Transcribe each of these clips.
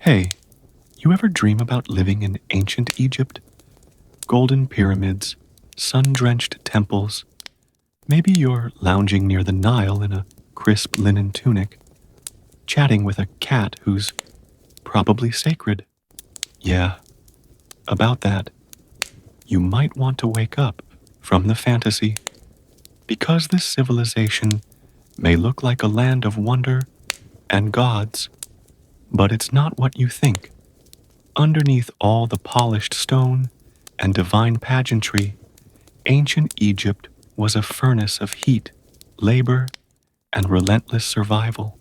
Hey, you ever dream about living in ancient Egypt? Golden pyramids, sun-drenched temples. Maybe you're lounging near the Nile in a crisp linen tunic, chatting with a cat who's probably sacred. Yeah, about that. You might want to wake up from the fantasy, because this civilization may look like a land of wonder and gods, but it's not what you think. Underneath all the polished stone and divine pageantry, ancient Egypt was a furnace of heat, labor, and relentless survival.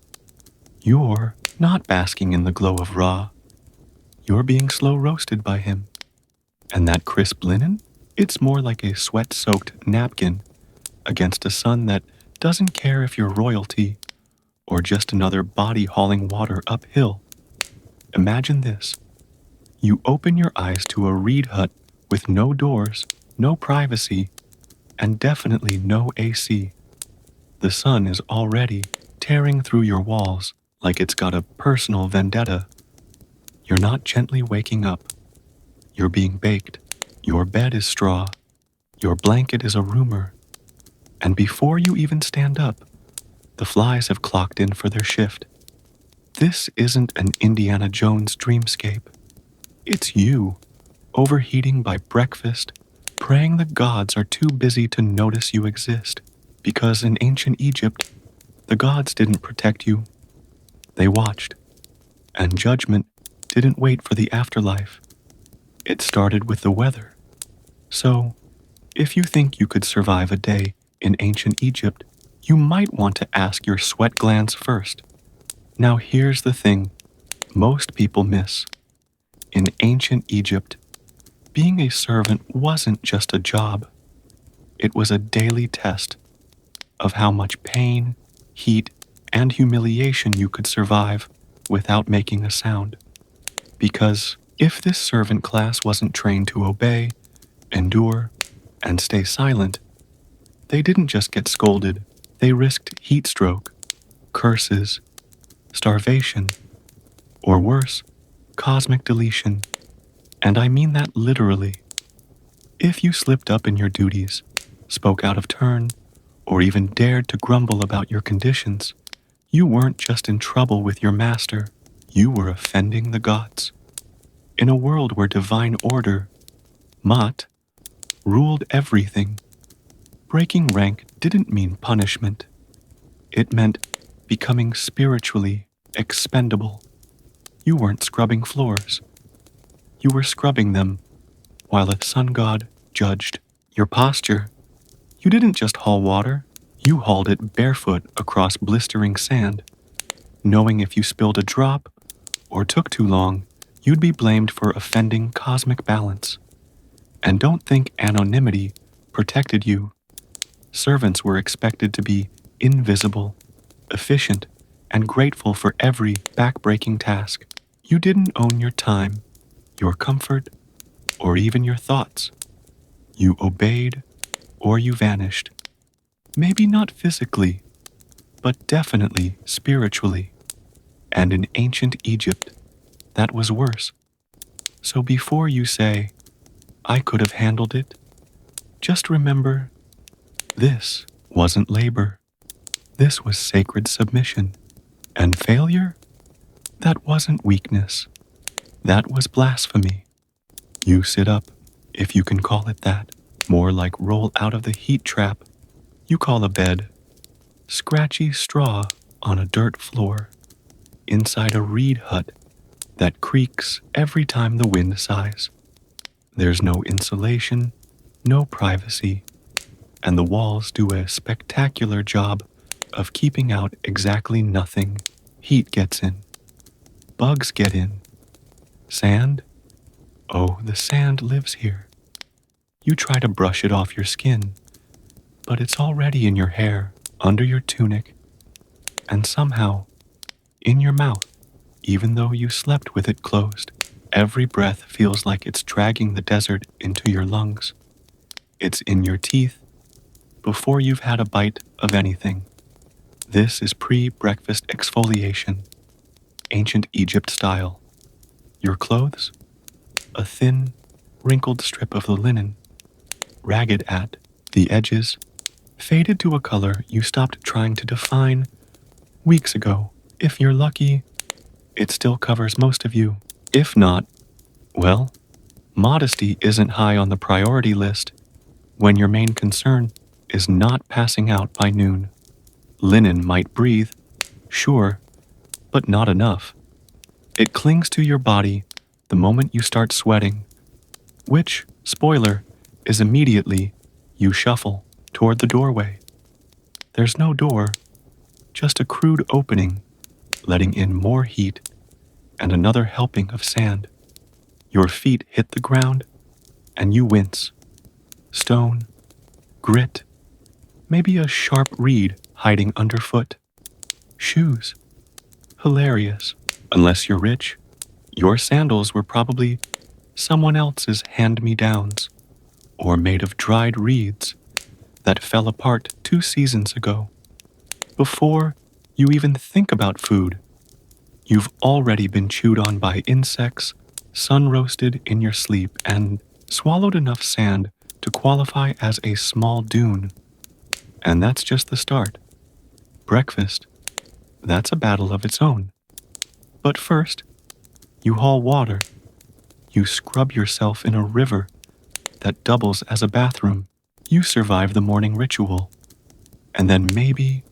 You're not basking in the glow of Ra. You're being slow roasted by him. And that crisp linen? It's more like a sweat-soaked napkin against a sun that doesn't care if you're royalty or just another body hauling water uphill. Imagine this. You open your eyes to a reed hut with no doors, no privacy, and definitely no AC. The sun is already tearing through your walls like it's got a personal vendetta. You're not gently waking up. You're being baked. Your bed is straw. Your blanket is a rumor. And before you even stand up, the flies have clocked in for their shift. This isn't an Indiana Jones dreamscape. It's you, overheating by breakfast, praying the gods are too busy to notice you exist. Because in ancient Egypt, the gods didn't protect you. They watched. And judgment didn't wait for the afterlife. It started with the weather. So, if you think you could survive a day in ancient Egypt, you might want to ask your sweat glands first. Now here's the thing most people miss. In ancient Egypt, being a servant wasn't just a job. It was a daily test of how much pain, heat, and humiliation you could survive without making a sound. Because if this servant class wasn't trained to obey, endure, and stay silent, they didn't just get scolded, they risked heat stroke, curses, starvation, or worse, cosmic deletion. And I mean that literally. If you slipped up in your duties, spoke out of turn, or even dared to grumble about your conditions, you weren't just in trouble with your master, you were offending the gods. In a world where divine order, Mat, ruled everything, breaking rank didn't mean punishment. It meant becoming spiritually expendable. You weren't scrubbing floors. You were scrubbing them while a sun god judged your posture. You didn't just haul water, you hauled it barefoot across blistering sand, knowing if you spilled a drop or took too long, you'd be blamed for offending cosmic balance. And don't think anonymity protected you. Servants were expected to be invisible, efficient, and grateful for every back-breaking task. You didn't own your time, your comfort, or even your thoughts. You obeyed or you vanished. Maybe not physically, but definitely spiritually. And in ancient Egypt, that was worse. So before you say, I could have handled it, just remember, this wasn't labor. This was sacred submission. And failure? That wasn't weakness. That was blasphemy. You sit up, if you can call it that, more like roll out of the heat trap. You call a bed scratchy straw on a dirt floor, inside a reed hut that creaks every time the wind sighs. There's no insulation, no privacy, and the walls do a spectacular job of keeping out exactly nothing. Heat gets in. Bugs get in. Sand? Oh, the sand lives here. You try to brush it off your skin, but it's already in your hair, under your tunic, and somehow in your mouth, even though you slept with it closed. Every breath feels like it's dragging the desert into your lungs. It's in your teeth before you've had a bite of anything. This is pre-breakfast exfoliation, ancient Egypt style. Your clothes? A thin, wrinkled strip of the linen, ragged at the edges, faded to a color you stopped trying to define weeks ago. If you're lucky, it still covers most of you. If not, well, modesty isn't high on the priority list when your main concern is not passing out by noon. Linen might breathe, sure, but not enough. It clings to your body the moment you start sweating, which, spoiler, is immediately you shuffle toward the doorway. There's no door, just a crude opening, letting in more heat and another helping of sand. Your feet hit the ground, and you wince. Stone, grit, maybe a sharp reed hiding underfoot. Shoes. Hilarious. Unless you're rich, your sandals were probably someone else's hand-me-downs, or made of dried reeds that fell apart 2 seasons ago. Before you even think about food, you've already been chewed on by insects, sun-roasted in your sleep, and swallowed enough sand to qualify as a small dune. And that's just the start. Breakfast, that's a battle of its own. But first, you haul water. You scrub yourself in a river that doubles as a bathroom. You survive the morning ritual. And then maybe,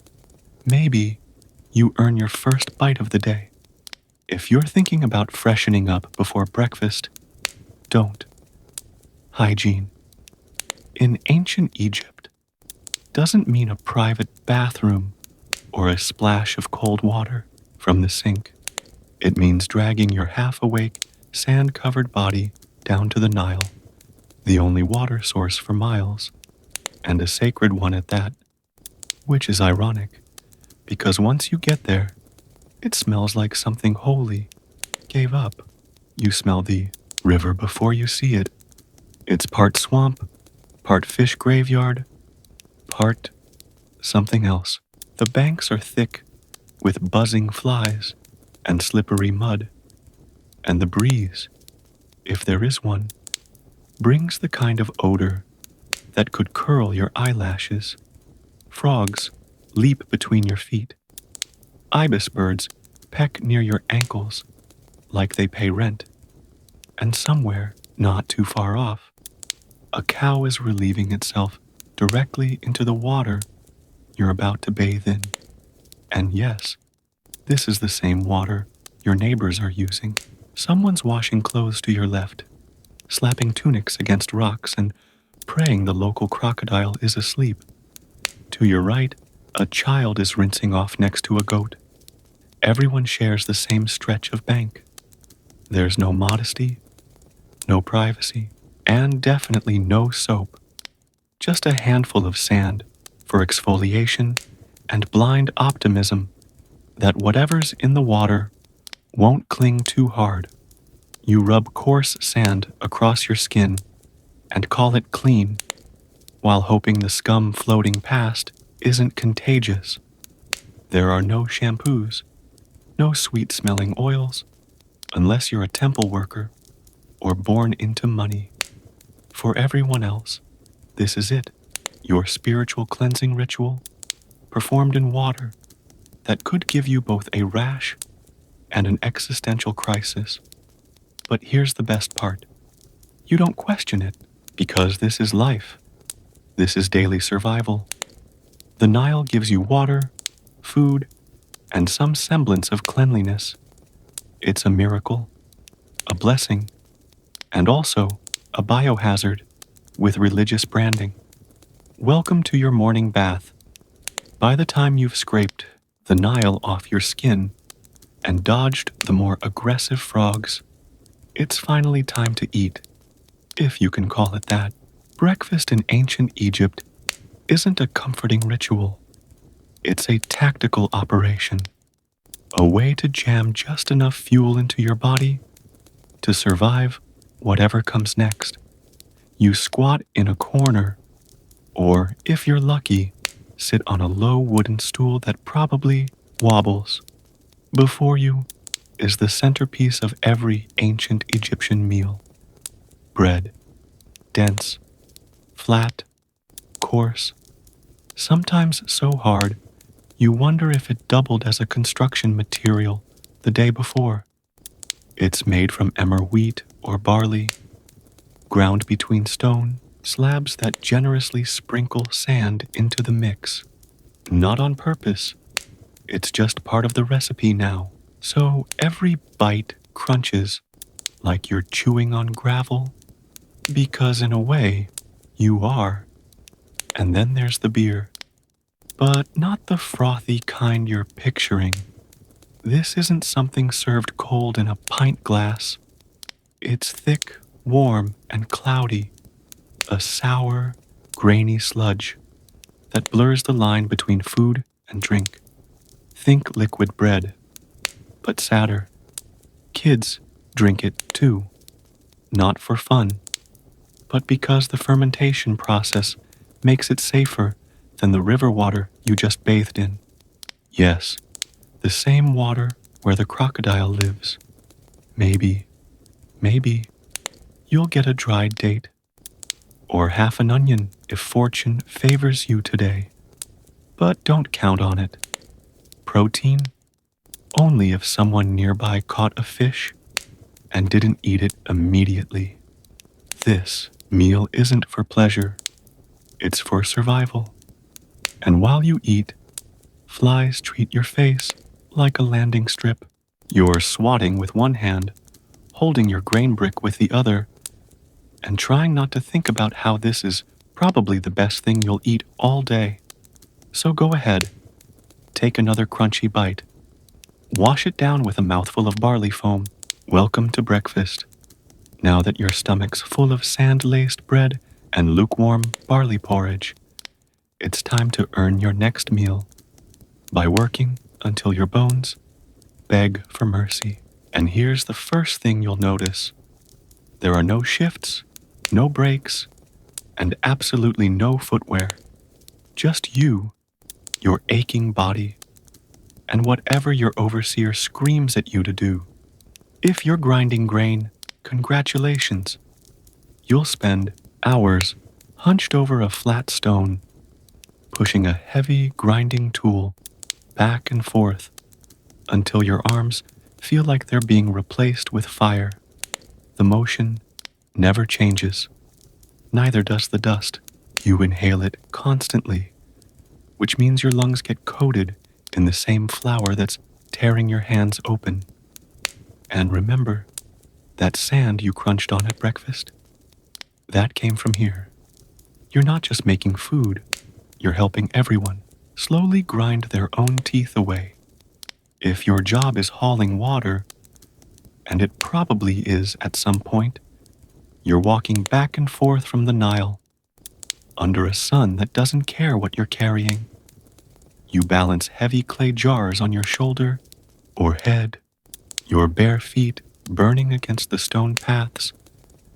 you earn your first bite of the day. If you're thinking about freshening up before breakfast, don't. Hygiene. In ancient Egypt, doesn't mean a private bathroom or a splash of cold water from the sink. It means dragging your half-awake, sand-covered body down to the Nile, the only water source for miles, and a sacred one at that, which is ironic, because once you get there, it smells like something holy gave up. You smell the river before you see it. It's part swamp, part fish graveyard, part something else. The banks are thick with buzzing flies and slippery mud, and the breeze, if there is one, brings the kind of odor that could curl your eyelashes. Frogs leap between your feet. Ibis birds peck near your ankles like they pay rent. And somewhere, not too far off, a cow is relieving itself directly into the water you're about to bathe in. And yes, this is the same water your neighbors are using. Someone's washing clothes to your left, slapping tunics against rocks and praying the local crocodile is asleep. To your right, a child is rinsing off next to a goat. Everyone shares the same stretch of bank. There's no modesty, no privacy, and definitely no soap. Just a handful of sand for exfoliation and blind optimism that whatever's in the water won't cling too hard. You rub coarse sand across your skin and call it clean, while hoping the scum floating past isn't contagious. There are no shampoos, no sweet-smelling oils, unless you're a temple worker or born into money. For everyone else, this is it, your spiritual cleansing ritual, performed in water that could give you both a rash and an existential crisis. But here's the best part. You don't question it, because this is life. This is daily survival. The Nile gives you water, food, and some semblance of cleanliness. It's a miracle, a blessing, and also a biohazard with religious branding. Welcome to your morning bath. By the time you've scraped the Nile off your skin and dodged the more aggressive frogs, it's finally time to eat, if you can call it that. Breakfast in ancient Egypt isn't a comforting ritual. It's a tactical operation, a way to jam just enough fuel into your body to survive whatever comes next. You squat in a corner, or if you're lucky, sit on a low wooden stool that probably wobbles. Before you, is the centerpiece of every ancient Egyptian meal. Bread, dense, flat, coarse, sometimes so hard you wonder if it doubled as a construction material the day before. It's made from emmer wheat or barley, ground between stone slabs that generously sprinkle sand into the mix. Not on purpose, it's just part of the recipe now. So every bite crunches like you're chewing on gravel, because in a way, you are. And then there's the beer. But not the frothy kind you're picturing. This isn't something served cold in a pint glass. It's thick, warm, and cloudy. A sour, grainy sludge that blurs the line between food and drink. Think liquid bread, but sadder. Kids drink it too, not for fun, but because the fermentation process makes it safer than the river water you just bathed in. Yes, the same water where the crocodile lives. Maybe, you'll get a dried date, or half an onion if fortune favors you today. But don't count on it. Protein? Only if someone nearby caught a fish and didn't eat it immediately. This meal isn't for pleasure, it's for survival. And while you eat, flies treat your face like a landing strip. You're swatting with one hand, holding your grain brick with the other, and trying not to think about how this is probably the best thing you'll eat all day. So go ahead, take another crunchy bite. Wash it down with a mouthful of barley foam. Welcome to breakfast. Now that your stomach's full of sand-laced bread and lukewarm barley porridge, it's time to earn your next meal by working until your bones beg for mercy. And here's the first thing you'll notice. There are no shifts, no breaks, and absolutely no footwear. Just you, your aching body, and whatever your overseer screams at you to do. If you're grinding grain, congratulations. You'll spend hours hunched over a flat stone, pushing a heavy grinding tool back and forth until your arms feel like they're being replaced with fire. The motion never changes. Neither does the dust. You inhale it constantly, which means your lungs get coated in the same flour that's tearing your hands open. And remember, that sand you crunched on at breakfast? That came from here. You're not just making food, you're helping everyone slowly grind their own teeth away. If your job is hauling water, and it probably is at some point, you're walking back and forth from the Nile, under a sun that doesn't care what you're carrying. You balance heavy clay jars on your shoulder or head, your bare feet burning against the stone paths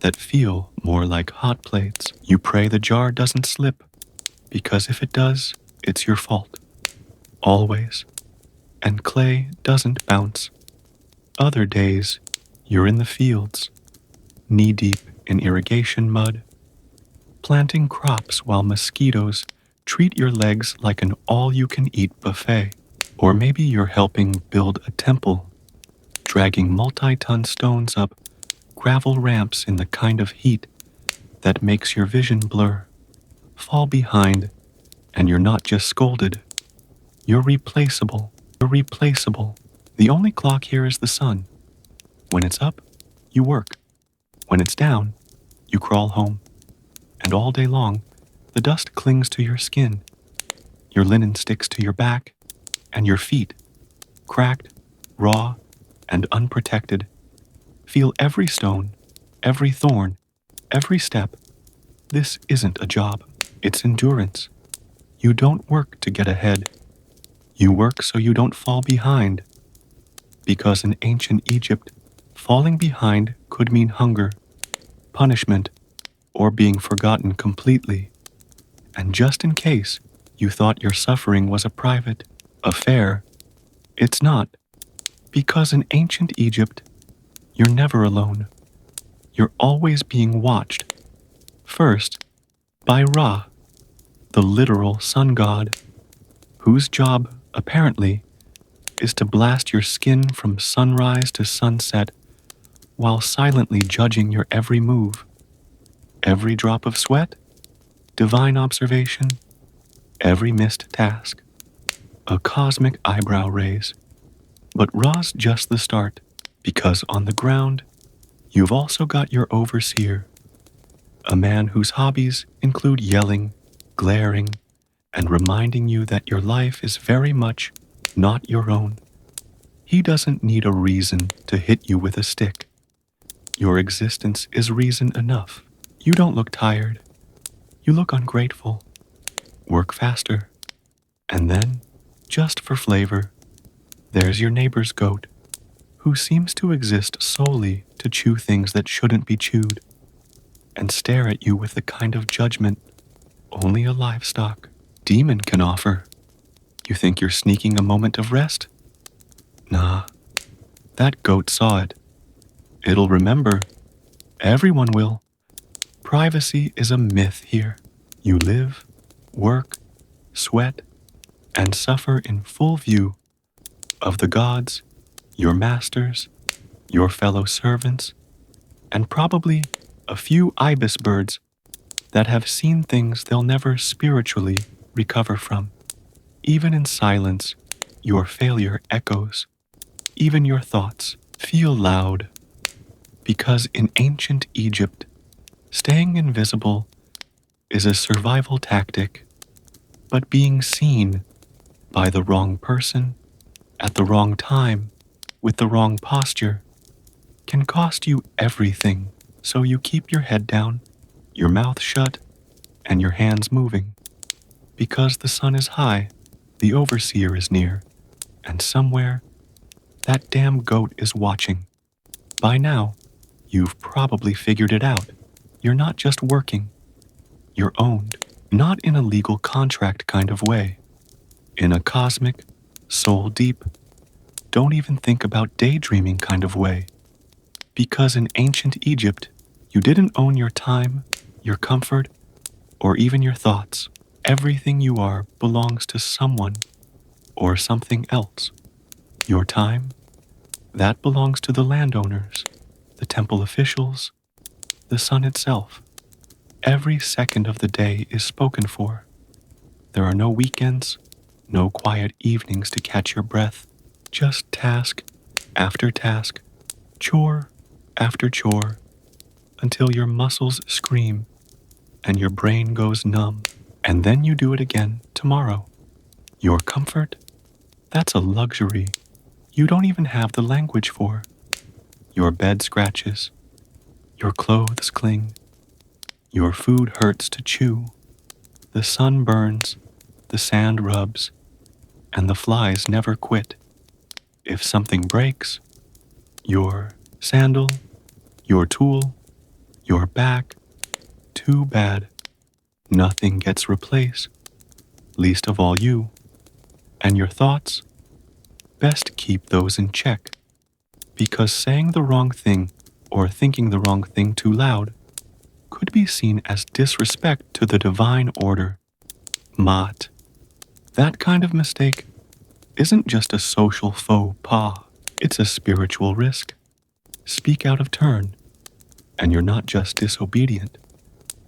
that feel more like hot plates. You pray the jar doesn't slip, because if it does, it's your fault. Always. And clay doesn't bounce. Other days, you're in the fields, knee-deep in irrigation mud, planting crops while mosquitoes treat your legs like an all-you-can-eat buffet. Or maybe you're helping build a temple, dragging multi-ton stones up gravel ramps in the kind of heat that makes your vision blur. Fall behind, and you're not just scolded. You're replaceable. You're replaceable. The only clock here is the sun. When it's up, you work. When it's down, you crawl home. And all day long, the dust clings to your skin. Your linen sticks to your back, and your feet, cracked, raw, and unprotected, feel every stone, every thorn, every step. This isn't a job. It's endurance. You don't work to get ahead. You work so you don't fall behind. Because in ancient Egypt, falling behind could mean hunger, punishment, or being forgotten completely. And just in case you thought your suffering was a private affair, it's not. Because in ancient Egypt, you're never alone. You're always being watched. First, by Ra, the literal sun god, whose job, apparently, is to blast your skin from sunrise to sunset while silently judging your every move, every drop of sweat, divine observation, every missed task. A cosmic eyebrow raise. But Ra's just the start, because on the ground, you've also got your overseer, a man whose hobbies include yelling, glaring, and reminding you that your life is very much not your own. He doesn't need a reason to hit you with a stick. Your existence is reason enough. You don't look tired. You look ungrateful. Work faster. And then, just for flavor, there's your neighbor's goat, who seems to exist solely to chew things that shouldn't be chewed, and stare at you with the kind of judgment only a livestock demon can offer. You think you're sneaking a moment of rest? Nah, that goat saw it. It'll remember. Everyone will. Privacy is a myth here. You live, work, sweat, and suffer in full view of the gods, your masters, your fellow servants, and probably a few ibis birds that have seen things they'll never spiritually recover from. Even in silence, your failure echoes. Even your thoughts feel loud. Because in ancient Egypt, staying invisible is a survival tactic, but being seen by the wrong person at the wrong time with the wrong posture can cost you everything. So you keep your head down, your mouth shut, and your hands moving. Because the sun is high, the overseer is near, and somewhere, that damn goat is watching. By now, you've probably figured it out. You're not just working, you're owned. Not in a legal contract kind of way. In a cosmic, soul deep, don't even think about daydreaming kind of way. Because in ancient Egypt, you didn't own your time, your comfort, or even your thoughts. Everything you are belongs to someone or something else. Your time, that belongs to the landowners, the temple officials, the sun itself. Every second of the day is spoken for. There are no weekends, no quiet evenings to catch your breath, just task after task, chore after chore, until your muscles scream and your brain goes numb, and then you do it again tomorrow. Your comfort, that's a luxury you don't even have the language for. Your bed scratches, your clothes cling, your food hurts to chew, the sun burns, the sand rubs, and the flies never quit. If something breaks, your sandal, your tool, your back, too bad. Nothing gets replaced, least of all you. And your thoughts, best keep those in check, because saying the wrong thing or thinking the wrong thing too loud could be seen as disrespect to the divine order. Mat. That kind of mistake isn't just a social faux pas, it's a spiritual risk. Speak out of turn, and you're not just disobedient,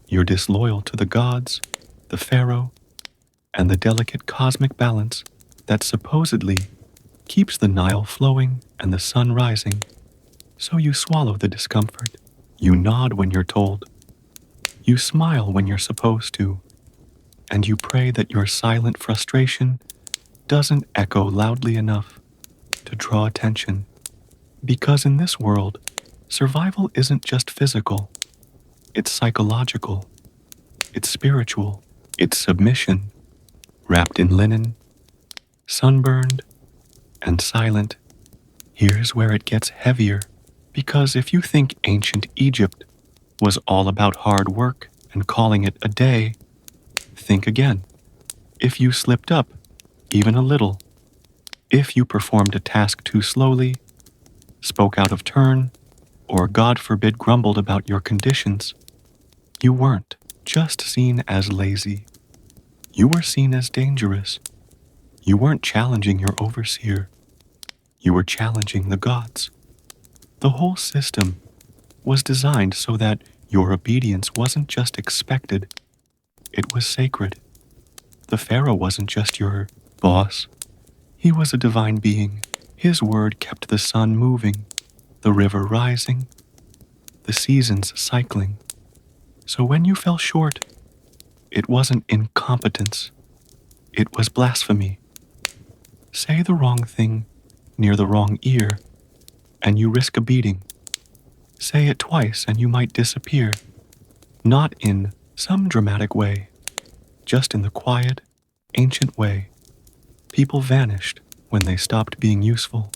you're disloyal to the gods, the pharaoh, and the delicate cosmic balance that supposedly keeps the Nile flowing and the sun rising. So you swallow the discomfort. You nod when you're told. You smile when you're supposed to. And you pray that your silent frustration doesn't echo loudly enough to draw attention. Because in this world, survival isn't just physical. It's psychological. It's spiritual. It's submission, wrapped in linen, sunburned, and silent. Here's where it gets heavier, because if you think ancient Egypt was all about hard work and calling it a day, think again. If you slipped up, even a little, If you performed a task too slowly, spoke out of turn, or God forbid grumbled about your conditions, you weren't just seen as lazy. You were seen as dangerous. You weren't challenging your overseer. You were challenging the gods. The whole system was designed so that your obedience wasn't just expected, it was sacred. The Pharaoh wasn't just your boss, he was a divine being. His word kept the sun moving, the river rising, the seasons cycling. So when you fell short, it wasn't incompetence, it was blasphemy. Say the wrong thing near the wrong ear, and you risk a beating. Say it twice and you might disappear. Not in some dramatic way, just in the quiet, ancient way. People vanished when they stopped being useful.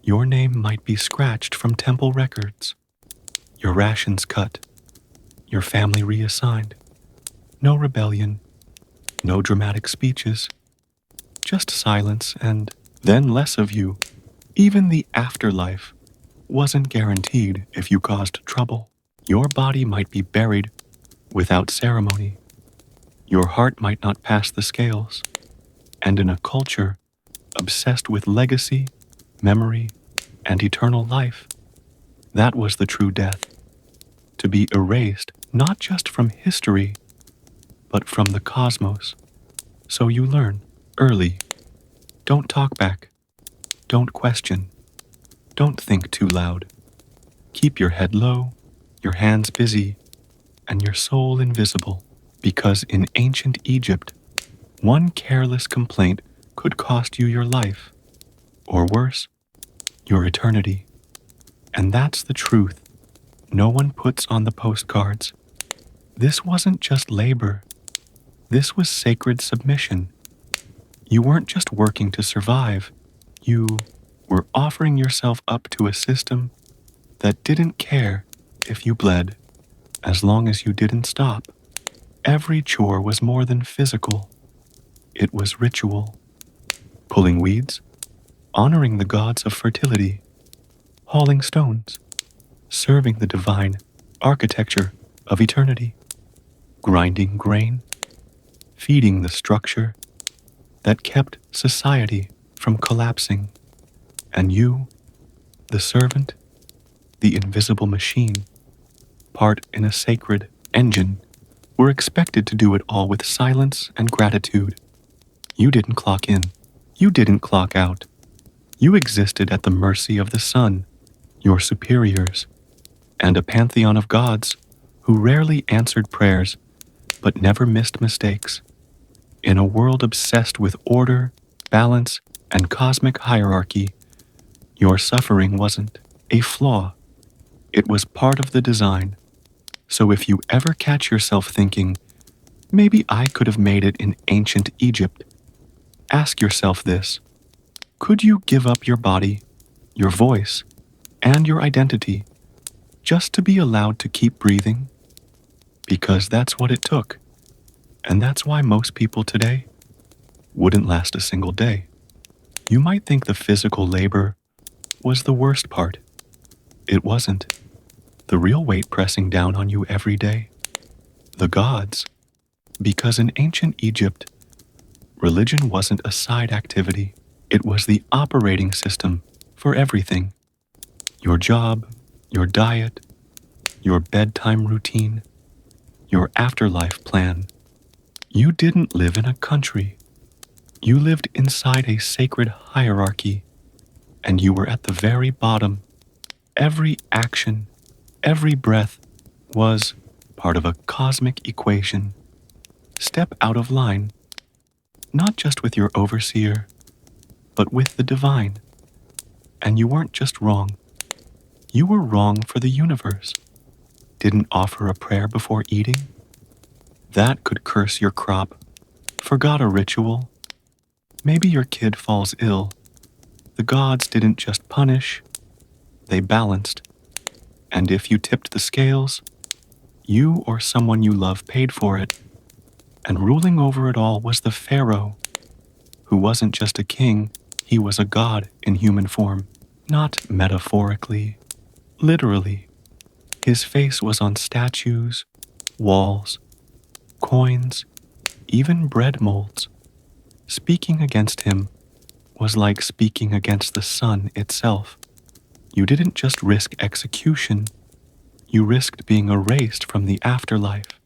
Your name might be scratched from temple records, your rations cut, your family reassigned. No rebellion, no dramatic speeches, just silence and then less of you. Even the afterlife wasn't guaranteed if you caused trouble. Your body might be buried without ceremony. Your heart might not pass the scales. And in a culture obsessed with legacy, memory, and eternal life, that was the true death. To be erased not just from history, but from the cosmos. So you learn early. Don't talk back. Don't question. Don't think too loud. Keep your head low, your hands busy, and your soul invisible. Because in ancient Egypt, one careless complaint could cost you your life, or worse, your eternity. And that's the truth no one puts on the postcards. This wasn't just labor. This was sacred submission. You weren't just working to survive. You were offering yourself up to a system that didn't care if you bled, as long as you didn't stop. Every chore was more than physical. It was ritual. Pulling weeds, honoring the gods of fertility, hauling stones, serving the divine architecture of eternity, grinding grain, feeding the structure that kept society from collapsing. And you, the servant, the invisible machine, part in a sacred engine, were expected to do it all with silence and gratitude. You didn't clock in. You didn't clock out. You existed at the mercy of the sun, your superiors, and a pantheon of gods who rarely answered prayers but never missed mistakes. In a world obsessed with order, balance, and cosmic hierarchy, your suffering wasn't a flaw. It was part of the design. So if you ever catch yourself thinking, maybe I could have made it in ancient Egypt, ask yourself this. Could you give up your body, your voice, and your identity just to be allowed to keep breathing? Because that's what it took. And that's why most people today wouldn't last a single day. You might think the physical labor was the worst part. It wasn't. The real weight pressing down on you every day. The gods. Because in ancient Egypt, religion wasn't a side activity. It was the operating system for everything. Your job, your diet, your bedtime routine, your afterlife plan. You didn't live in a country. You lived inside a sacred hierarchy, and you were at the very bottom. Every action, every breath was part of a cosmic equation. Step out of line, not just with your overseer, but with the divine. And you weren't just wrong. You were wrong for the universe. Didn't offer a prayer before eating? That could curse your crop. Forgot a ritual? Maybe your kid falls ill. The gods didn't just punish, they balanced. And if you tipped the scales, you or someone you love paid for it. And ruling over it all was the Pharaoh, who wasn't just a king, He was a god in human form, not metaphorically, literally. His face was on statues, walls, coins, even bread molds. Speaking against him was like speaking against the sun itself. You didn't just risk execution, you risked being erased from the afterlife.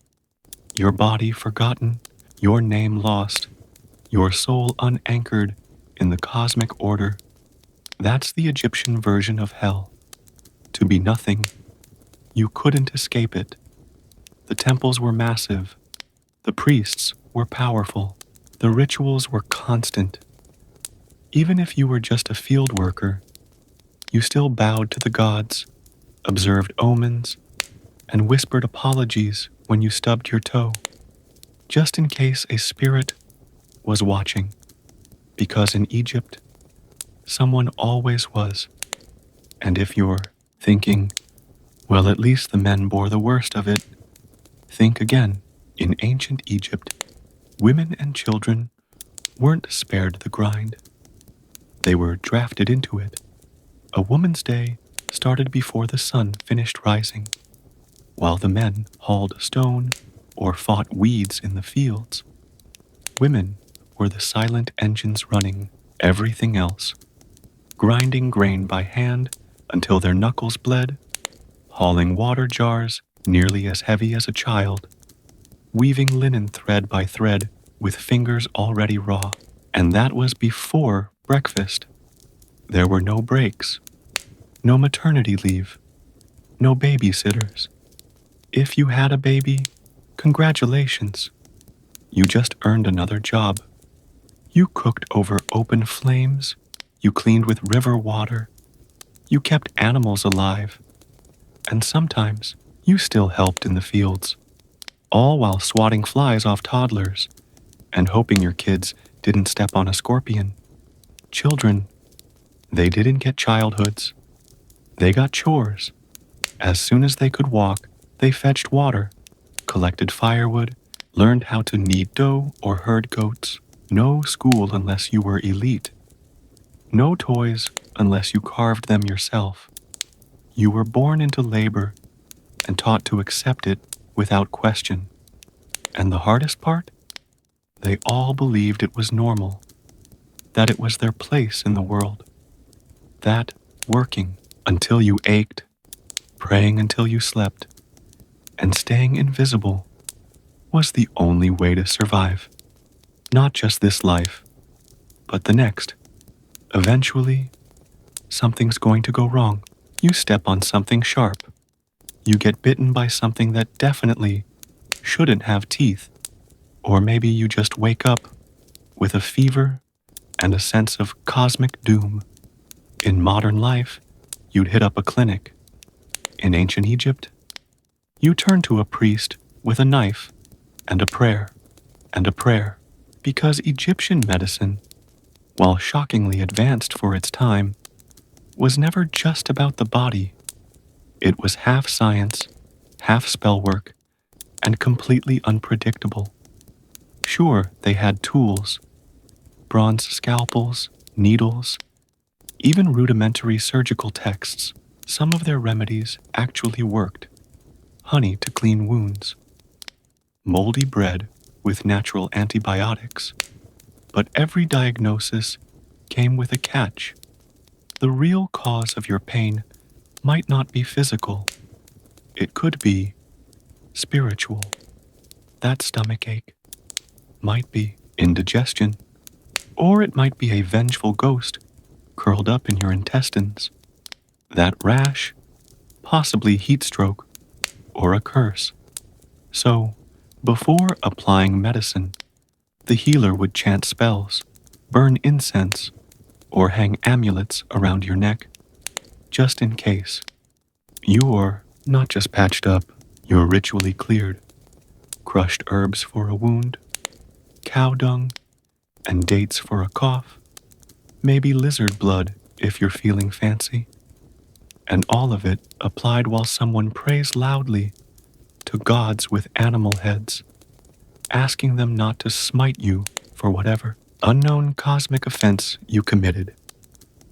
Your body forgotten, your name lost, your soul unanchored in the cosmic order. That's the Egyptian version of hell. To be nothing, you couldn't escape it. The temples were massive, the priests were powerful, the rituals were constant. Even if you were just a field worker, you still bowed to the gods, observed omens, and whispered apologies when you stubbed your toe, just in case a spirit was watching. Because in Egypt, someone always was. And if you're thinking, well, at least the men bore the worst of it, think again. In ancient Egypt, women and children weren't spared the grind. They were drafted into it. A woman's day started before the sun finished rising, while the men hauled stone or fought weeds in the fields. Women were the silent engines running everything else, grinding grain by hand until their knuckles bled, hauling water jars nearly as heavy as a child, weaving linen thread by thread with fingers already raw. And that was before breakfast. There were no breaks, no maternity leave, no babysitters. If you had a baby, congratulations. You just earned another job. You cooked over open flames, you cleaned with river water, you kept animals alive, and sometimes you still helped in the fields, all while swatting flies off toddlers and hoping your kids didn't step on a scorpion. Children, they didn't get childhoods. They got chores. As soon as they could walk, they fetched water, collected firewood, learned how to knead dough or herd goats. No school unless you were elite. No toys unless you carved them yourself. You were born into labor and taught to accept it without question. And the hardest part? They all believed it was normal, that it was their place in the world, that working until you ached, praying until you slept, and staying invisible was the only way to survive. Not just this life, but the next. Eventually, something's going to go wrong. You step on something sharp. You get bitten by something that definitely shouldn't have teeth. Or maybe you just wake up with a fever and a sense of cosmic doom. In modern life, you'd hit up a clinic. In ancient Egypt, you turn to a priest with a knife and a prayer and a prayer. Because Egyptian medicine, while shockingly advanced for its time, was never just about the body. It was half science, half spell work, and completely unpredictable. Sure, they had tools, bronze scalpels, needles, even rudimentary surgical texts. Some of their remedies actually worked. Honey to clean wounds, moldy bread with natural antibiotics. But every diagnosis came with a catch. The real cause of your pain might not be physical. It could be spiritual. That stomach ache might be indigestion, or it might be a vengeful ghost curled up in your intestines. That rash, possibly heat stroke, or a curse. So, before applying medicine, the healer would chant spells, burn incense, or hang amulets around your neck, just in case. You're not just patched up, you're ritually cleared. Crushed herbs for a wound, cow dung, and dates for a cough, maybe lizard blood if you're feeling fancy. And all of it applied while someone prays loudly to gods with animal heads, asking them not to smite you for whatever. unknown cosmic offense you committed.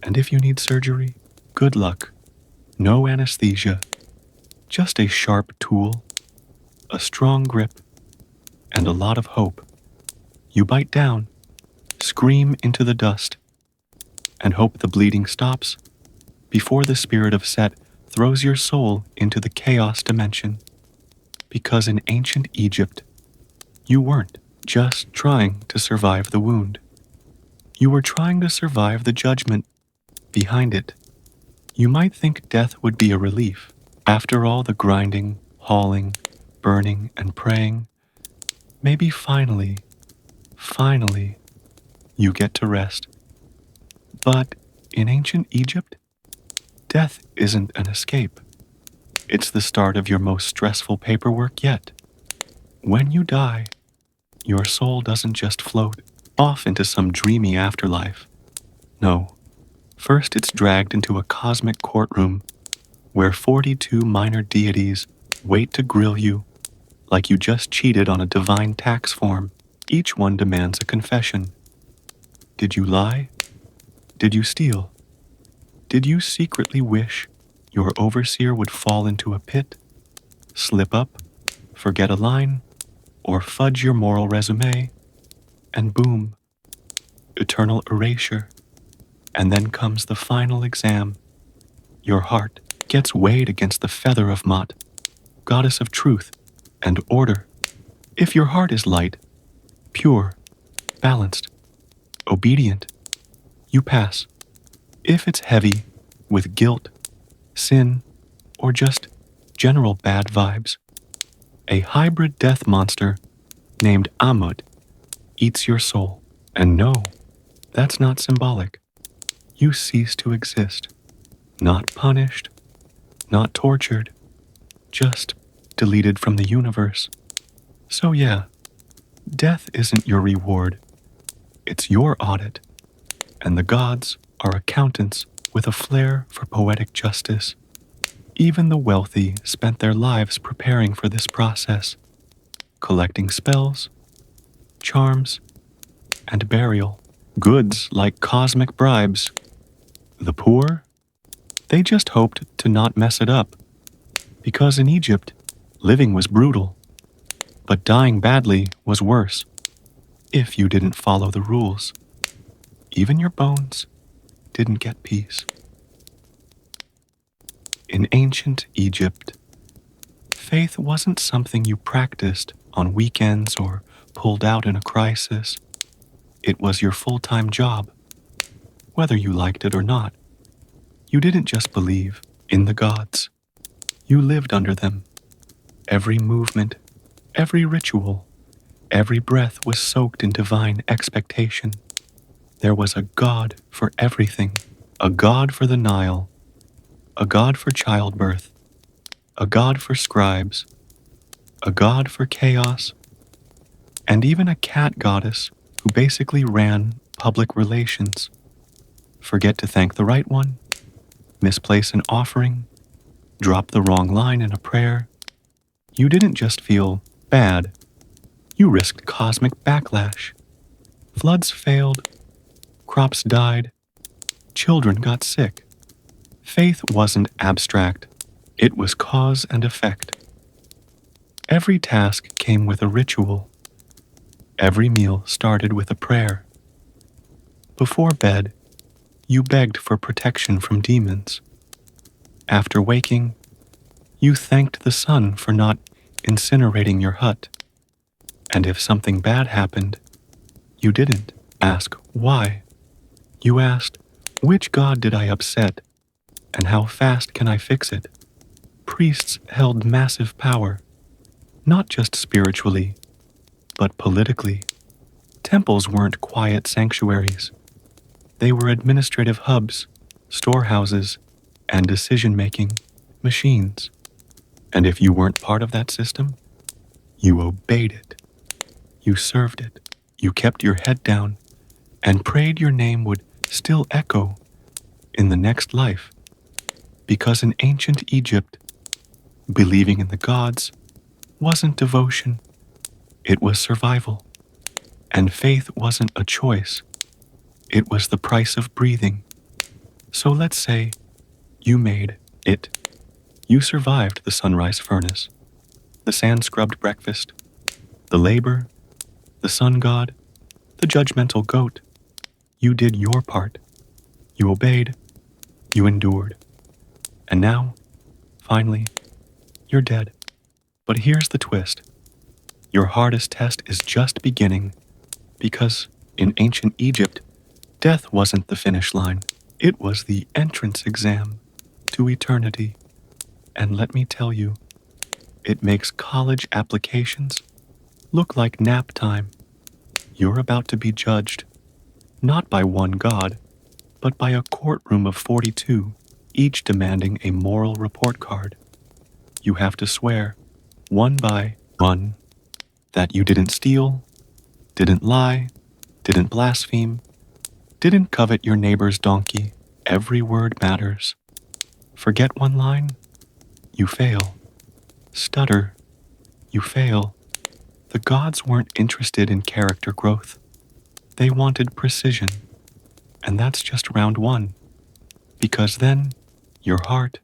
And if you need surgery, good luck. No anesthesia, just a sharp tool, a strong grip, and a lot of hope. You bite down, scream into the dust, and hope the bleeding stops before the spirit of Set throws your soul into the chaos dimension. Because in ancient Egypt, you weren't just trying to survive the wound. You were trying to survive the judgment behind it. You might think death would be a relief. After all the grinding, hauling, burning, and praying, maybe finally, you get to rest. But in ancient Egypt, death isn't an escape. It's the start of your most stressful paperwork yet. When you die, your soul doesn't just float off into some dreamy afterlife. No, first it's dragged into a cosmic courtroom where 42 minor deities wait to grill you like you just cheated on a divine tax form. Each one demands a confession. Did you lie? Did you steal? Did you secretly wish your overseer would fall into a pit, slip up, forget a line, or fudge your moral resume? And boom, eternal erasure. And then comes the final exam. Your heart gets weighed against the feather of Mot, goddess of truth and order. If your heart is light, pure, balanced, obedient, you pass. If it's heavy with guilt, sin, or just general bad vibes, a hybrid death monster named Amut eats your soul. And no, that's not symbolic. You cease to exist. Not punished, not tortured, just deleted from the universe. So yeah, death isn't your reward. It's your audit. And the gods are accountants with a flair for poetic justice. Even the wealthy spent their lives preparing for this process, collecting spells, charms, and burial. Goods like cosmic bribes. The poor? They just hoped to not mess it up. Because in Egypt, living was brutal. But dying badly was worse, if you didn't follow the rules. Even your bones didn't get peace. In ancient Egypt, faith wasn't something you practiced on weekends or pulled out in a crisis. It was your full-time job, whether you liked it or not. You didn't just believe in the gods. You lived under them. Every movement, every ritual, every breath was soaked in divine expectation. There was a god for everything. A god for the Nile, a god for childbirth, a god for scribes, a god for chaos, and even a cat goddess who basically ran public relations. Forget to thank the right one, misplace an offering, drop the wrong line in a prayer. You didn't just feel bad, you risked cosmic backlash. Floods failed, crops died, children got sick. Faith wasn't abstract, it was cause and effect. Every task came with a ritual. Every meal started with a prayer. Before bed, you begged for protection from demons. After waking, you thanked the sun for not incinerating your hut. And if something bad happened, you didn't ask why. You asked, which god did I upset, and how fast can I fix it? Priests held massive power, not just spiritually, but politically. Temples weren't quiet sanctuaries. They were administrative hubs, storehouses, and decision-making machines. And if you weren't part of that system, you obeyed it. You served it. You kept your head down and prayed your name would still echo in the next life. Because in ancient Egypt, believing in the gods wasn't devotion, it was survival. And faith wasn't a choice, it was the price of breathing. So let's say you made it. You survived the sunrise furnace, the sand scrubbed breakfast, the labor, the sun god, the judgmental goat. You did your part. You obeyed. You endured. And now, finally, you're dead. But here's the twist. Your hardest test is just beginning, because in ancient Egypt, death wasn't the finish line. It was the entrance exam to eternity. And let me tell you, it makes college applications look like nap time. You're about to be judged, not by one God, but by a courtroom of 42, each demanding a moral report card. You have to swear, one by one, that you didn't steal, didn't lie, didn't blaspheme, didn't covet your neighbor's donkey. Every word matters. Forget one line, you fail. Stutter, you fail. The gods weren't interested in character growth. They wanted precision. And that's just round one. Because then, your heart,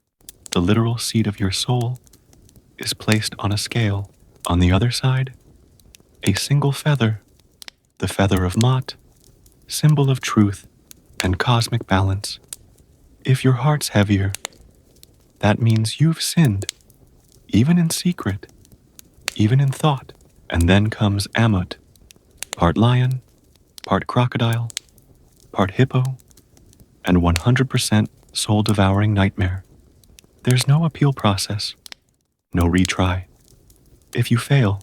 the literal seat of your soul, is placed on a scale. On the other side, a single feather, the feather of Mot, symbol of truth and cosmic balance. If your heart's heavier, that means you've sinned, even in secret, even in thought. And then comes Amut, part lion, part crocodile, part hippo, and 100% soul-devouring nightmare. There's no appeal process, no retry. If you fail,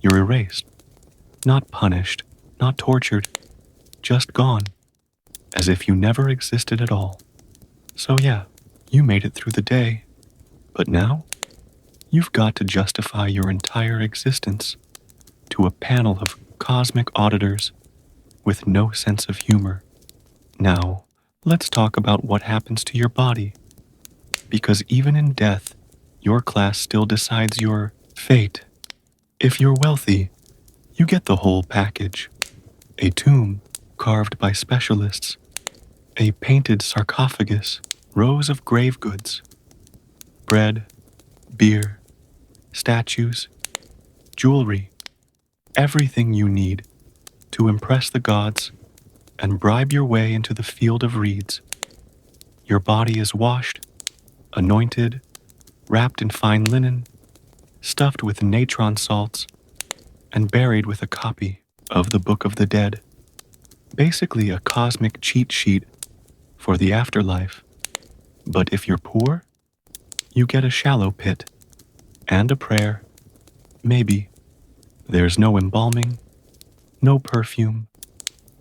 you're erased. Not punished, not tortured, just gone, as if you never existed at all. So yeah, you made it through the day, but now you've got to justify your entire existence to a panel of cosmic auditors with no sense of humor. Now, let's talk about what happens to your body, because even in death, your class still decides your fate. If you're wealthy, you get the whole package. A tomb carved by specialists, a painted sarcophagus, rows of grave goods, bread, beer, statues, jewelry, everything you need to impress the gods and bribe your way into the field of reeds. Your body is washed, anointed, wrapped in fine linen, stuffed with natron salts, and buried with a copy of the Book of the Dead. Basically a cosmic cheat sheet for the afterlife. But if you're poor, you get a shallow pit and a prayer. Maybe. There's no embalming, no perfume,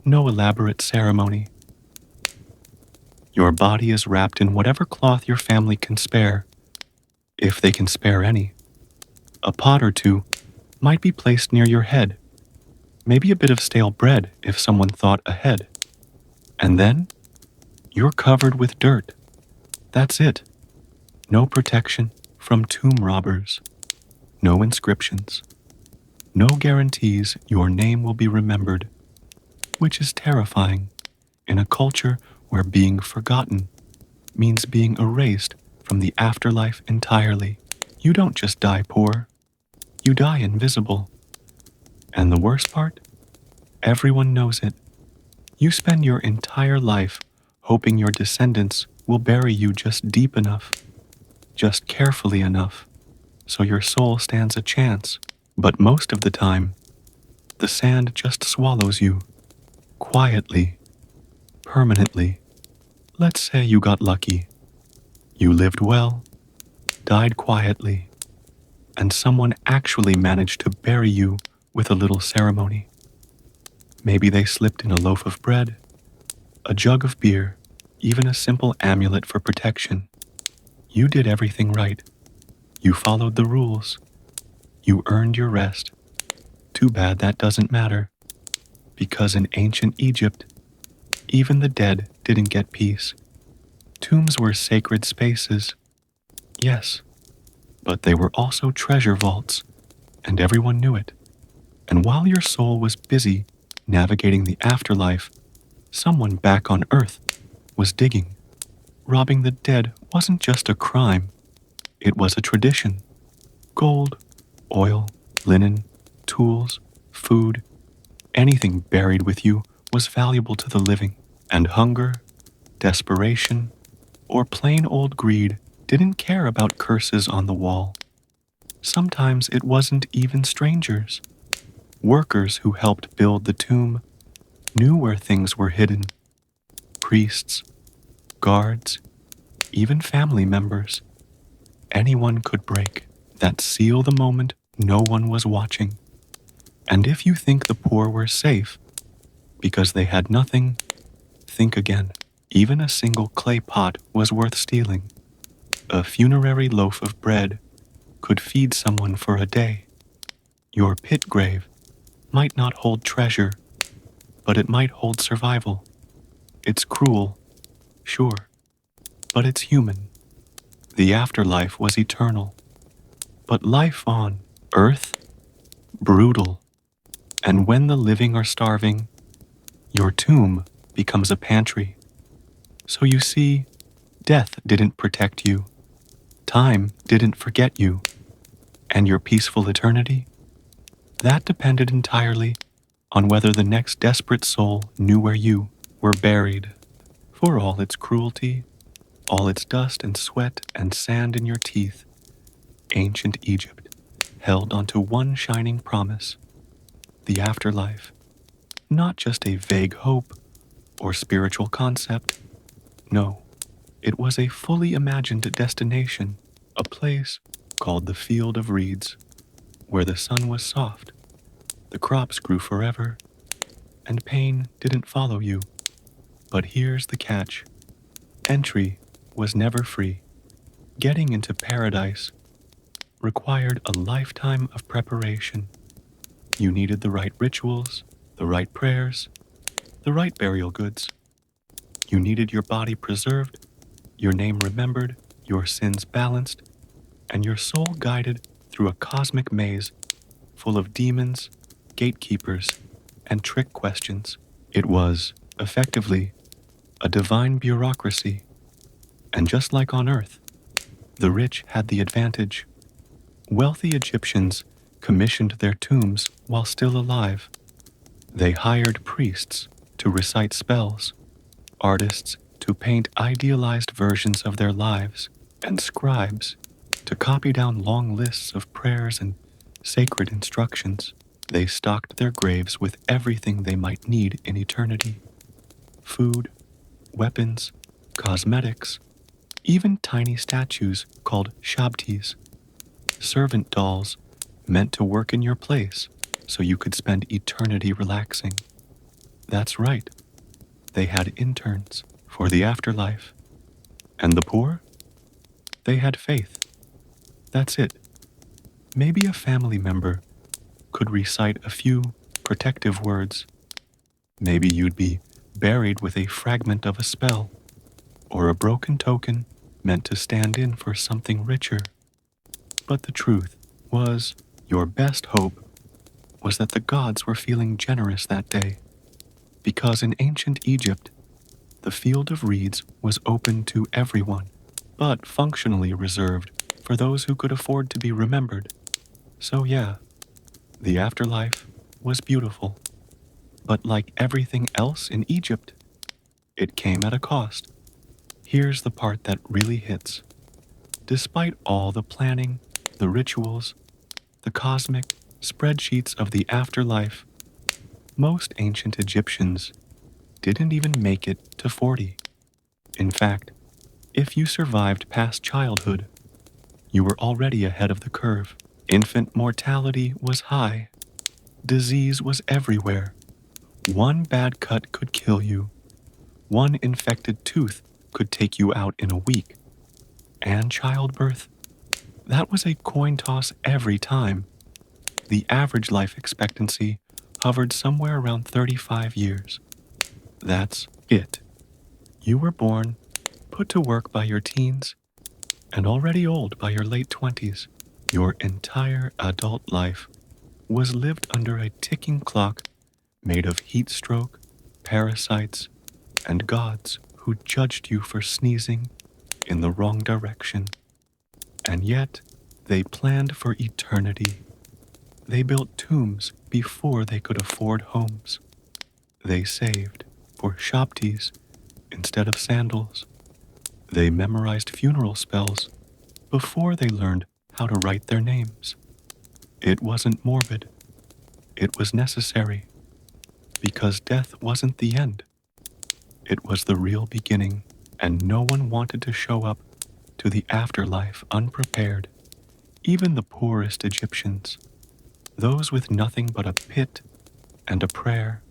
no elaborate ceremony. Your body is wrapped in whatever cloth your family can spare, if they can spare any. A pot or two might be placed near your head, maybe a bit of stale bread if someone thought ahead. And then, you're covered with dirt. That's it. No protection from tomb robbers. No inscriptions. No guarantees your name will be remembered, which is terrifying in a culture where being forgotten means being erased from the afterlife entirely. You don't just die poor, you die invisible. And the worst part? Everyone knows it. You spend your entire life hoping your descendants will bury you just deep enough, just carefully enough, so your soul stands a chance. But most of the time, the sand just swallows you, quietly, permanently. Let's say you got lucky. You lived well, died quietly, and someone actually managed to bury you with a little ceremony. Maybe they slipped in a loaf of bread, a jug of beer, even a simple amulet for protection. You did everything right. You followed the rules. You earned your rest. Too bad that doesn't matter, because in ancient Egypt, even the dead didn't get peace. Tombs were sacred spaces, yes, but they were also treasure vaults, and everyone knew it. And while your soul was busy Navigating the afterlife, someone back on Earth was digging. Robbing the dead wasn't just a crime, it was a tradition. Gold, oil, linen, tools, food, anything buried with you was valuable to the living. And hunger, desperation, or plain old greed didn't care about curses on the wall. Sometimes it wasn't even strangers. Workers who helped build the tomb knew where things were hidden. Priests, guards, even family members. Anyone could break that seal the moment no one was watching. And if you think the poor were safe because they had nothing, think again. Even a single clay pot was worth stealing. A funerary loaf of bread could feed someone for a day. Your pit grave might not hold treasure, but it might hold survival. It's cruel, sure, but it's human. The afterlife was eternal, but life on Earth, brutal. And when the living are starving, your tomb becomes a pantry. So you see, death didn't protect you, time didn't forget you, and your peaceful eternity? That depended entirely on whether the next desperate soul knew where you were buried. For all its cruelty, all its dust and sweat and sand in your teeth, ancient Egypt held onto one shining promise: the afterlife. Not just a vague hope or spiritual concept. No, it was a fully imagined destination, a place called the Field of Reeds, where the sun was soft, the crops grew forever, and pain didn't follow you. But here's the catch. Entry was never free. Getting into paradise required a lifetime of preparation. You needed the right rituals, the right prayers, the right burial goods. You needed your body preserved, your name remembered, your sins balanced, and your soul guided through a cosmic maze full of demons, gatekeepers, and trick questions. It was, effectively, a divine bureaucracy. And just like on Earth, the rich had the advantage. Wealthy Egyptians commissioned their tombs while still alive. They hired priests to recite spells, artists to paint idealized versions of their lives, and scribes to copy down long lists of prayers and sacred instructions. They stocked their graves with everything they might need in eternity: food, weapons, cosmetics, even tiny statues called shabtis, servant dolls meant to work in your place so you could spend eternity relaxing. That's right, they had interns for the afterlife. And the poor? They had faith. That's it. Maybe a family member could recite a few protective words. Maybe you'd be buried with a fragment of a spell, or a broken token meant to stand in for something richer. But the truth was, your best hope was that the gods were feeling generous that day, because in ancient Egypt, the Field of Reeds was open to everyone, but functionally reserved for those who could afford to be remembered. So yeah, the afterlife was beautiful, but like everything else in Egypt, it came at a cost. Here's the part that really hits. Despite all the planning, the rituals, the cosmic spreadsheets of the afterlife, most ancient Egyptians didn't even make it to 40. In fact, if you survived past childhood, you were already ahead of the curve. Infant mortality was high. Disease was everywhere. One bad cut could kill you. One infected tooth could take you out in a week. And childbirth? That was a coin toss every time. The average life expectancy hovered somewhere around 35 years. That's it. You were born, put to work by your teens, and already old by your late 20s. Your entire adult life was lived under a ticking clock made of heat stroke, parasites, and gods who judged you for sneezing in the wrong direction. And yet, they planned for eternity. They built tombs before they could afford homes. They saved for shopties instead of sandals. They memorized funeral spells before they learned how to write their names. It wasn't morbid. It was necessary, because death wasn't the end. It was the real beginning, and no one wanted to show up to the afterlife unprepared. Even the poorest Egyptians, those with nothing but a pit and a prayer,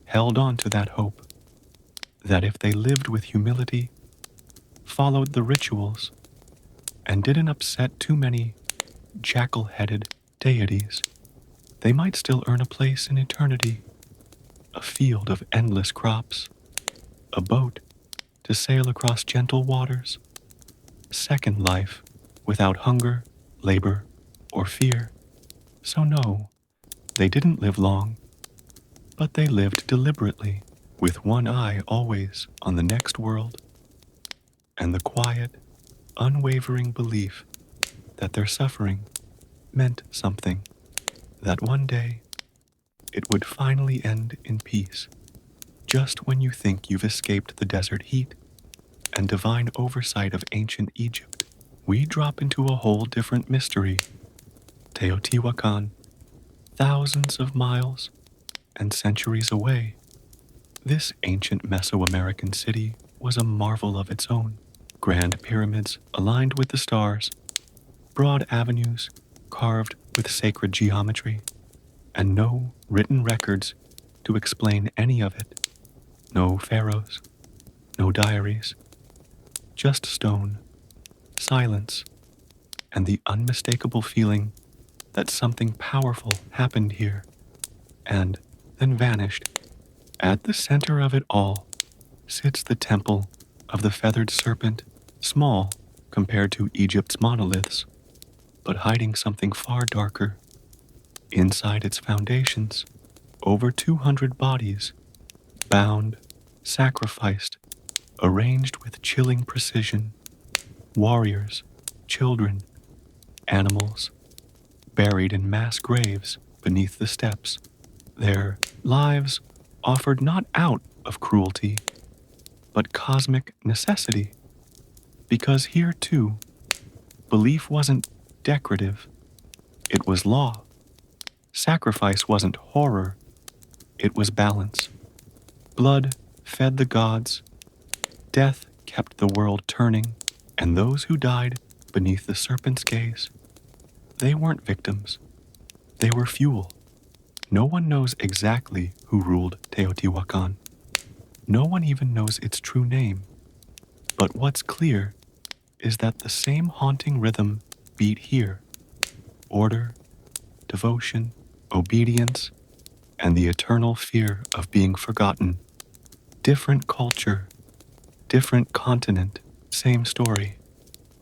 held on to that hope that if they lived with humility, followed the rituals, and didn't upset too many jackal-headed deities, they might still earn a place in eternity, a field of endless crops, a boat to sail across gentle waters, second life without hunger, labor, or fear. So no, they didn't live long, but they lived deliberately, with one eye always on the next world, and the quiet, unwavering belief that their suffering meant something, that one day it would finally end in peace, just when you think you've escaped the desert heat and divine oversight of ancient Egypt. We drop into a whole different mystery. Teotihuacan, thousands of miles and centuries away. This ancient Mesoamerican city was a marvel of its own. Grand pyramids aligned with the stars, broad avenues carved with sacred geometry, and no written records to explain any of it. No pharaohs, no diaries, just stone, silence, and the unmistakable feeling that something powerful happened here, and then vanished. At the center of it all sits the temple of the feathered serpent, small compared to Egypt's monoliths, but hiding something far darker. Inside its foundations, over 200 bodies, bound, sacrificed, arranged with chilling precision. Warriors, children, animals, buried in mass graves beneath the steps, their lives offered not out of cruelty, but cosmic necessity. Because here, too, belief wasn't decorative, it was law. Sacrifice wasn't horror, it was balance. Blood fed the gods, death kept the world turning, and those who died beneath the serpent's gaze, they weren't victims, they were fuel. No one knows exactly who ruled Teotihuacan. No one even knows its true name. But what's clear is that the same haunting rhythm beat here. Order, devotion, obedience, and the eternal fear of being forgotten. Different culture, different continent, same story.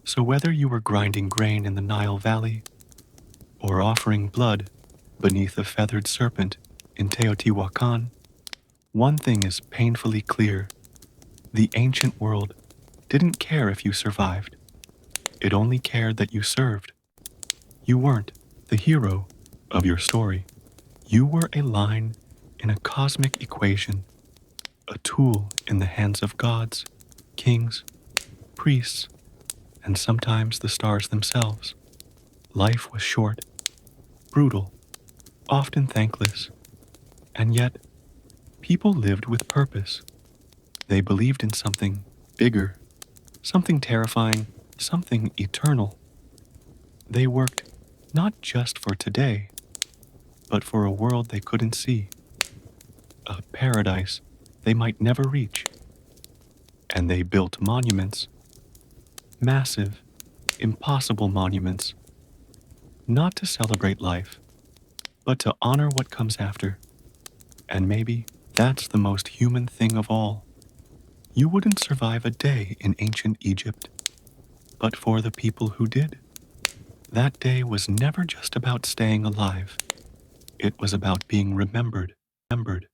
So whether you were grinding grain in the Nile Valley or offering blood beneath a feathered serpent in Teotihuacan, one thing is painfully clear. The ancient world didn't care if you survived. It only cared that you served. You weren't the hero of your story. You were a line in a cosmic equation, a tool in the hands of gods, kings, priests, and sometimes the stars themselves. Life was short, brutal, often thankless, and yet people lived with purpose. They believed in something bigger, something terrifying, something eternal. They worked not just for today, but for a world they couldn't see, a paradise they might never reach. And they built monuments, massive, impossible monuments, not to celebrate life, but to honor what comes after. And maybe that's the most human thing of all. You wouldn't survive a day in ancient Egypt, but for the people who did. That day was never just about staying alive. It was about being remembered, remembered.